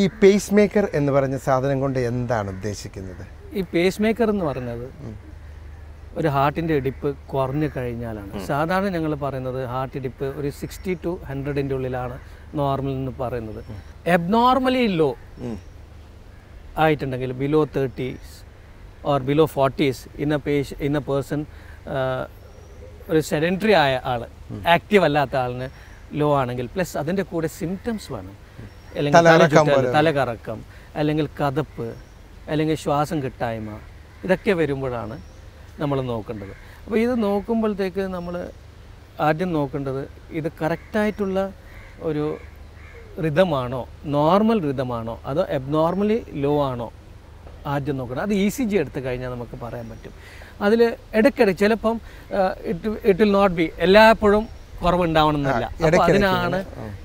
ഈ pace maker എന്ന് പറഞ്ഞ സാധനം കൊണ്ട് എന്താണ് ഉദ്ദേശിക്കുന്നത്? ഈ പേസ് മേക്കർ എന്ന് പറയുന്നത് ഒരു ഹാർട്ടിൻ്റെ ഇടിപ്പ് കുറഞ്ഞു കഴിഞ്ഞാലാണ്. സാധാരണ ഞങ്ങൾ പറയുന്നത് ഹാർട്ട് ഇടിപ്പ് ഒരു 60 to 100 ഉള്ളിലാണ് നോർമൽ എന്ന് പറയുന്നത്. എബ്നോർമലി ലോ ആയിട്ടുണ്ടെങ്കിൽ below 30s or below 40s in A person, ഒരു സെഡൻറ്ററി ആയ ആൾ, ആക്റ്റീവ് അല്ലാത്ത ആളിന് ലോ ആണെങ്കിൽ പ്ലസ് അതിൻ്റെ കൂടെ സിംറ്റംസ് വേണം, അല്ലെങ്കിൽ തലകറക്കം, അല്ലെങ്കിൽ കതപ്പ്, അല്ലെങ്കിൽ ശ്വാസം കിട്ടായ്മ, ഇതൊക്കെ വരുമ്പോഴാണ് നമ്മൾ നോക്കേണ്ടത്. അപ്പോൾ ഇത് നോക്കുമ്പോഴത്തേക്ക് നമ്മൾ ആദ്യം നോക്കേണ്ടത് ഇത് കറക്റ്റായിട്ടുള്ള ഒരു റിതമാണോ, നോർമൽ റിതമാണോ, അതോ എബ്നോർമലി ലോ ആണോ ആദ്യം നോക്കണം. അത് ECG എടുത്തു കഴിഞ്ഞാൽ നമുക്ക് പറയാൻ പറ്റും. അതിൽ ഇടയ്ക്കിടയ്ക്ക് ചിലപ്പം ഇറ്റ് വിൽ നോട്ട് ബി എല്ലായ്പ്പോഴും കുറവുണ്ടാവണമെന്നില്ല. അപ്പോൾ അതിനാണ്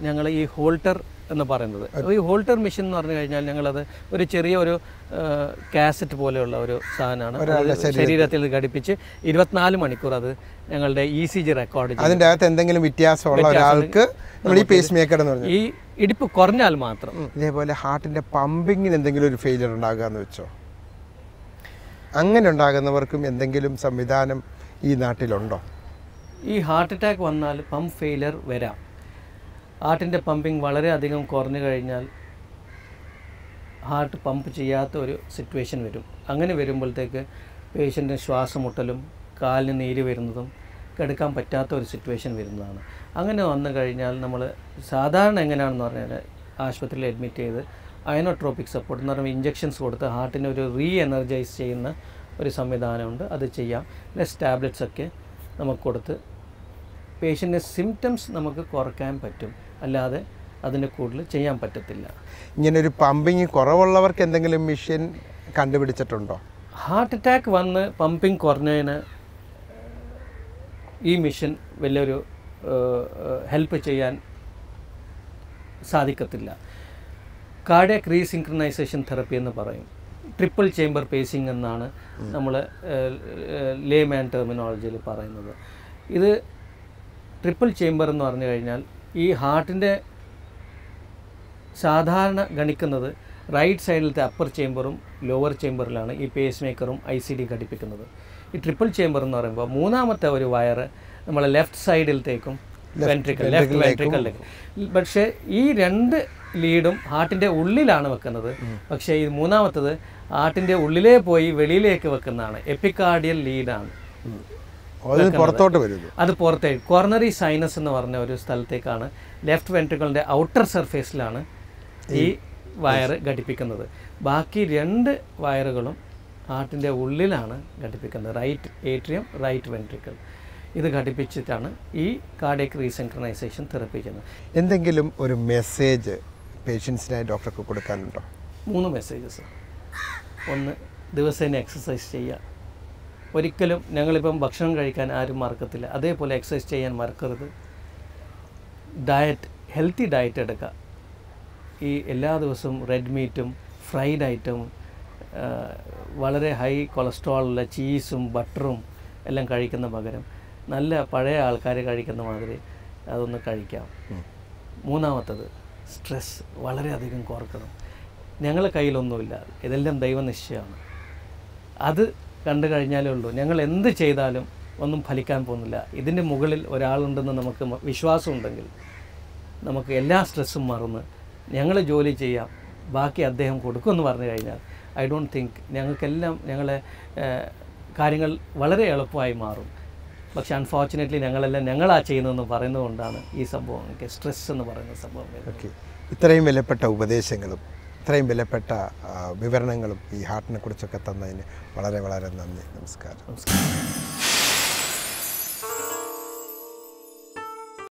ഞങ്ങൾ ഈ ഹോൾട്ടർ എന്ന് പറയുന്നത്. ഈ ഹോൾട്ടർ മെഷീൻ എന്ന് പറഞ്ഞു കഴിഞ്ഞാൽ ഞങ്ങളത് ഒരു ചെറിയ ഒരു കാസറ്റ് പോലെയുള്ള ഒരു സാധനമാണ്. ശരീരത്തിൽ ഘടിപ്പിച്ച് 24 മണിക്കൂർ അത് ഞങ്ങളുടെ ECG റെക്കോർഡ് ചെയ്യും. അതിൻ്റെ അകത്ത് എന്തെങ്കിലും വ്യത്യാസമുള്ള ഒരാൾക്ക് നമ്മൾ ഈ പേസ് മേക്കർ എന്ന് പറഞ്ഞു, ഈ ഇടിപ്പ് കുറഞ്ഞാൽ മാത്രം. ഇതേപോലെ ഹാർട്ടിൻ്റെ പമ്പിങ്ങിന് എന്തെങ്കിലും ഒരു ഫെയിലിയർ ഉണ്ടാകുക എന്ന് വെച്ചോ, അങ്ങനെ ഉണ്ടാകുന്നവർക്കും എന്തെങ്കിലും സംവിധാനം ഈ നാട്ടിലുണ്ടോ? ഈ ഹാർട്ട് അറ്റാക്ക് വന്നാൽ പമ്പ് ഫെയിലിയർ വരാം. ഹാർട്ടിൻ്റെ പമ്പിങ് വളരെയധികം കുറഞ്ഞു കഴിഞ്ഞാൽ ഹാർട്ട് പമ്പ് ചെയ്യാത്ത ഒരു സിറ്റുവേഷൻ വരും. അങ്ങനെ വരുമ്പോഴത്തേക്ക് പേഷ്യൻറ്റിന് ശ്വാസം മുട്ടലും കാലിന് നീര് വരുന്നതും കിടക്കാൻ പറ്റാത്ത ഒരു സിറ്റുവേഷൻ വരുന്നതാണ്. അങ്ങനെ വന്നു കഴിഞ്ഞാൽ നമ്മൾ സാധാരണ എങ്ങനെയാണെന്ന് പറഞ്ഞാൽ ആശുപത്രിയിൽ അഡ്മിറ്റ് ചെയ്ത് അയനോട്രോപിക് സപ്പോർട്ട് എന്ന് പറയുമ്പോൾ ഇഞ്ചക്ഷൻസ് കൊടുത്ത് ഹാർട്ടിനെ ഒരു എനർജൈസ് ചെയ്യുന്ന ഒരു സംവിധാനമുണ്ട്. അത് ചെയ്യാം. പ്ലസ് ടാബ്ലറ്റ്സ് ഒക്കെ നമുക്ക് കൊടുത്ത് പേഷ്യൻ്റെ സിംറ്റംസ് നമുക്ക് കുറയ്ക്കാൻ പറ്റും. അല്ലാതെ അതിന് കൂടുതൽ ചെയ്യാൻ പറ്റത്തില്ല. ഇങ്ങനൊരു പമ്പിങ് കുറവുള്ളവർക്ക് എന്തെങ്കിലും മെഷീൻ കണ്ടുപിടിച്ചിട്ടുണ്ടോ? ഹാർട്ട് അറ്റാക്ക് വന്ന് പമ്പിങ് കുറഞ്ഞതിന് ഈ മെഷീൻ വലിയൊരു ഹെൽപ്പ് ചെയ്യാൻ സാധിക്കത്തില്ല. കാർഡിയാക് റീസിൻക്രനൈസേഷൻ തെറപ്പി എന്ന് പറയും. ട്രിപ്പിൾ ചേംബർ പേസിംഗ് എന്നാണ് നമ്മൾ ലേമാൻ ടെർമിനോളജിയിൽ പറയുന്നത്. ഇത് ട്രിപ്പിൾ ചേംബർ എന്ന് പറഞ്ഞു കഴിഞ്ഞാൽ ഈ ഹാർട്ടിൻ്റെ സാധാരണ ഗണിക്കുന്നത് റൈറ്റ് സൈഡിലത്തെ അപ്പർ ചേംബറും ലോവർ ചേംബറിലാണ് ഈ പേസ് മേക്കറും ICD ഘടിപ്പിക്കുന്നത്. ഈ ട്രിപ്പിൾ ചേംബർ എന്ന് പറയുമ്പോൾ മൂന്നാമത്തെ ഒരു വയറ് നമ്മൾ ലെഫ്റ്റ് സൈഡിലത്തേക്കും ലെഫ്റ്റ് വെൻട്രിക്കലിലേക്കും. പക്ഷേ ഈ 2 ലീഡും ഹാർട്ടിൻ്റെ ഉള്ളിലാണ് വെക്കുന്നത്. പക്ഷേ ഈ മൂന്നാമത്തത് ഹാർട്ടിൻ്റെ ഉള്ളിലേ പോയി വെളിയിലേക്ക് വെക്കുന്നതാണ്. എപ്പിക്കാർഡിയൽ ലീഡാണ്. അത് പുറത്തേക്ക് കോർണറി സൈനസ് എന്ന് പറഞ്ഞ ഒരു സ്ഥലത്തേക്കാണ്, ലെഫ്റ്റ് വെൻട്രിക്കിളിൻ്റെ ഔട്ടർ സർഫേസിലാണ് ഈ വയറ് ഘടിപ്പിക്കുന്നത്. ബാക്കി 2 വയറുകളും ഹാർട്ടിൻ്റെ ഉള്ളിലാണ് ഘടിപ്പിക്കുന്നത്. Right atrium, right ventricle. ഇത് ഘടിപ്പിച്ചിട്ടാണ് ഈ കാർഡിയക് റീസിൻക്രനൈസേഷൻ തെറപ്പി ചെയ്യുന്നത്. എന്തെങ്കിലും ഒരു മെസ്സേജ് പേഷ്യൻസിനായി ഡോക്ടർക്ക് കൊടുക്കാനുണ്ടോ? 3 മെസ്സേജസ്. 1, ദിവസേന എക്സസൈസ് ചെയ്യുക. ഒരിക്കലും ഞങ്ങളിപ്പം ഭക്ഷണം കഴിക്കാൻ ആരും മറക്കത്തില്ല, അതേപോലെ എക്സസൈസ് ചെയ്യാൻ മറക്കരുത്. ഡയറ്റ്, ഹെൽത്തി ഡയറ്റ് എടുക്കുക. ഈ എല്ലാ ദിവസവും റെഡ് മീറ്റും ഫ്രൈഡ് ഐറ്റവും വളരെ ഹൈ കൊളസ്ട്രോളുള്ള ചീസും ബട്ടറും എല്ലാം കഴിക്കുന്ന പകരം നല്ല പഴയ ആൾക്കാർ കഴിക്കുന്ന മാതിരി അതൊന്ന് കഴിക്കാം. 3-മത്തത് സ്ട്രെസ് വളരെയധികം കുറക്കണം. ഞങ്ങളുടെ കയ്യിലൊന്നുമില്ല, ഇതെല്ലാം ദൈവനിശ്ചയമാണ്. അത് കണ്ടു കഴിഞ്ഞാലേ ഉള്ളൂ. ഞങ്ങൾ എന്ത് ചെയ്താലും ഒന്നും ഫലിക്കാൻ പോകുന്നില്ല. ഇതിൻ്റെ മുകളിൽ ഒരാളുണ്ടെന്ന് നമുക്ക് വിശ്വാസമുണ്ടെങ്കിൽ നമുക്ക് എല്ലാ സ്ട്രെസ്സും മറന്ന് ഞങ്ങൾ ജോലി ചെയ്യാം, ബാക്കി അദ്ദേഹം കൊടുക്കുമെന്ന് പറഞ്ഞു കഴിഞ്ഞാൽ ഐ ഡോണ്ട് തിങ്ക് ഞങ്ങൾക്കെല്ലാം ഞങ്ങളെ കാര്യങ്ങൾ വളരെ എളുപ്പമായി മാറും. പക്ഷെ അൺഫോർച്ചുനേറ്റ്ലി ഞങ്ങളാ ചെയ്യുന്നതെന്ന് പറയുന്നതുകൊണ്ടാണ് ഈ സംഭവം, സ്ട്രെസ് എന്ന് പറയുന്ന സംഭവം. ഓക്കെ, ഇത്രയും വിലപ്പെട്ട ഉപദേശങ്ങളും ഇത്രയും വിലപ്പെട്ട വിവരണങ്ങളും ഈ ഹാർട്ടിനെ കുറിച്ചൊക്കെ തന്നതിന് വളരെ വളരെ നന്ദി. നമസ്കാരം.